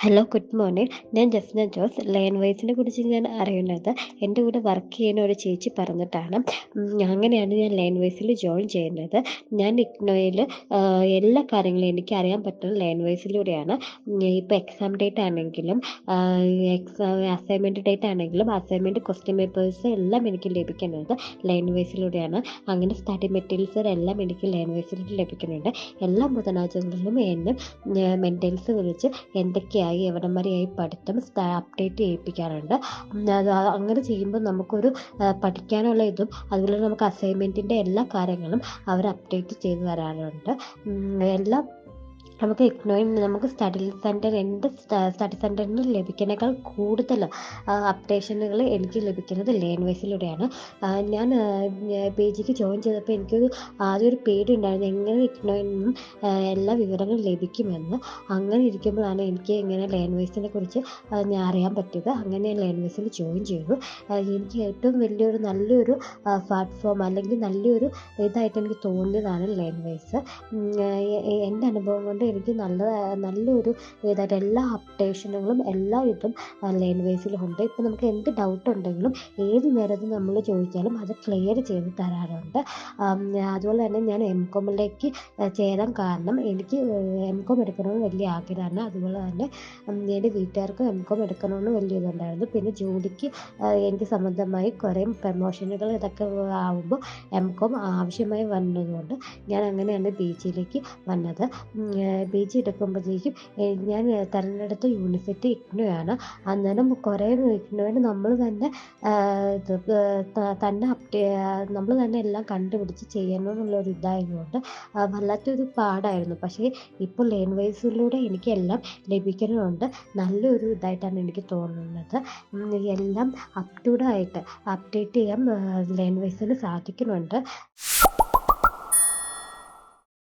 Hello, good morning. ഞാൻ ജസ്ന ജോസ്. ലേൺവൈസിനെ കുറിച്ച് ഞാൻ അറിയുന്നത് എൻ്റെ കൂടെ വർക്ക് ചെയ്യുന്ന ഒരു ചേച്ചി പറഞ്ഞിട്ടാണ്. അങ്ങനെയാണ് ഞാൻ ലേൺവൈസിൽ ജോയിൻ ചെയ്യുന്നത്. ഞാൻ ഇഗ്നോയിൽ എല്ലാ കാര്യങ്ങളും എനിക്കറിയാൻ പറ്റുന്നത് ലേൺവൈസിലൂടെയാണ്. ഇപ്പോൾ എക്സാം ഡേറ്റ് ആണെങ്കിലും അസൈൻമെൻറ്റ് ഡേറ്റ് ആണെങ്കിലും അസൈൻമെൻറ്റ് ക്വസ്റ്റ്യൻ പേപ്പേഴ്സ് എല്ലാം എനിക്ക് ലഭിക്കുന്നത് ലേൺവൈസിലൂടെയാണ്. അങ്ങനെ സ്റ്റഡി മെറ്റീരിയൽസ് എല്ലാം എനിക്ക് ലേൺവൈസിലൂടെ ലഭിക്കുന്നുണ്ട്. എല്ലാ ബുധനാഴ്ചകളിലും എന്നെ മെൻറ്റൽസ് വിളിച്ച് എന്തൊക്കെയായി എവിടം വരെയായി പഠിത്തം അപ്ഡേറ്റ് ചെയ്യിപ്പിക്കാറുണ്ട്. അത് അങ്ങനെ ചെയ്യുമ്പോൾ നമുക്കൊരു പഠിക്കാനുള്ള ഇതും അതുപോലെ നമുക്ക് അസൈൻമെൻറ്റിൻ്റെ എല്ലാ കാര്യങ്ങളും അവർ അപ്ഡേറ്റ് ചെയ്ത് തരാറുണ്ട്. എല്ലാം നമുക്ക് ഇഗ്നോയിൽ നമുക്ക് സ്റ്റഡി സെൻറ്ററിൽ നിന്ന് ലഭിക്കുന്നതിനേക്കാൾ കൂടുതൽ അപ്ഡേഷനുകൾ എനിക്ക് ലഭിക്കുന്നത് ലേൺവൈസിലൂടെയാണ്. ഞാൻ പേജിക്ക് ജോയിൻ ചെയ്തപ്പോൾ എനിക്കൊരു ആദ്യം ഒരു പേടി ഉണ്ടായിരുന്നു, എങ്ങനെ ഇഗ്നോയിൽ നിന്നും എല്ലാ വിവരങ്ങളും ലഭിക്കുമെന്ന്. അങ്ങനെ ഇരിക്കുമ്പോഴാണ് എനിക്ക് ഇങ്ങനെ ലേൺവൈസിനെ കുറിച്ച് ഞാൻ അറിയാൻ പറ്റിയത്. അങ്ങനെ ഞാൻ ലേൺവൈസിൽ ജോയിൻ ചെയ്തു. എനിക്ക് ഏറ്റവും നല്ലൊരു പ്ലാറ്റ്ഫോം അല്ലെങ്കിൽ നല്ലൊരു ഇതായിട്ട് എനിക്ക് തോന്നിയതാണ് ലേൺവൈസ്. എൻ്റെ അനുഭവം കൊണ്ട് എനിക്ക് നല്ലൊരു ഇതായിട്ട് എല്ലാ അപ്ഡേഷനുകളും എല്ലാ ഇതും ലേൺവൈസിലുണ്ട്. ഇപ്പോൾ നമുക്ക് എന്ത് ഡൗട്ട് ഉണ്ടെങ്കിലും ഏത് നേരത്തും നമ്മൾ ചോദിച്ചാലും അത് ക്ലിയർ ചെയ്ത് തരാറുണ്ട്. അതുപോലെ തന്നെ ഞാൻ എംകോമിലേക്ക് ചേരാൻ കാരണം എനിക്ക് എംകോം എടുക്കണമെന്ന് വലിയ ആഗ്രഹമാണ്. അതുപോലെ തന്നെ എൻ്റെ വീട്ടുകാർക്ക് എംകോം എടുക്കണമെന്ന് വലിയ ഇതുണ്ടായിരുന്നു. പിന്നെ ജോലിക്ക് എനിക്ക് സംബന്ധമായി കുറേ പ്രമോഷനുകൾ ഇതൊക്കെ ആവുമ്പോൾ എംകോം ആവശ്യമായി വന്നതുകൊണ്ട് ഞാൻ അങ്ങനെയാണ് PGയിലേക്ക് വന്നത്. PG എടുക്കുമ്പോഴത്തേക്കും ഞാൻ തിരഞ്ഞെടുത്ത യൂണിവേഴ്സിറ്റി ഇഗ്നോയാണ്. അന്നേരം കുറേ ഇഗ്നോയിൽ നമ്മൾ തന്നെ നമ്മൾ തന്നെ എല്ലാം കണ്ടുപിടിച്ച് ചെയ്യണമെന്നുള്ളൊരു ഇതായതുകൊണ്ട് വല്ലാത്തൊരു പാടായിരുന്നു. പക്ഷേ ഇപ്പോൾ ലേൺവൈസിലൂടെ എനിക്കെല്ലാം ലഭിക്കുന്നുണ്ട്. നല്ലൊരു ഇതായിട്ടാണ് എനിക്ക് തോന്നുന്നത്. എല്ലാം അപ്ഡേറ്റ് ചെയ്യാൻ ലേൺവൈസിന് സാധിക്കുന്നുണ്ട്.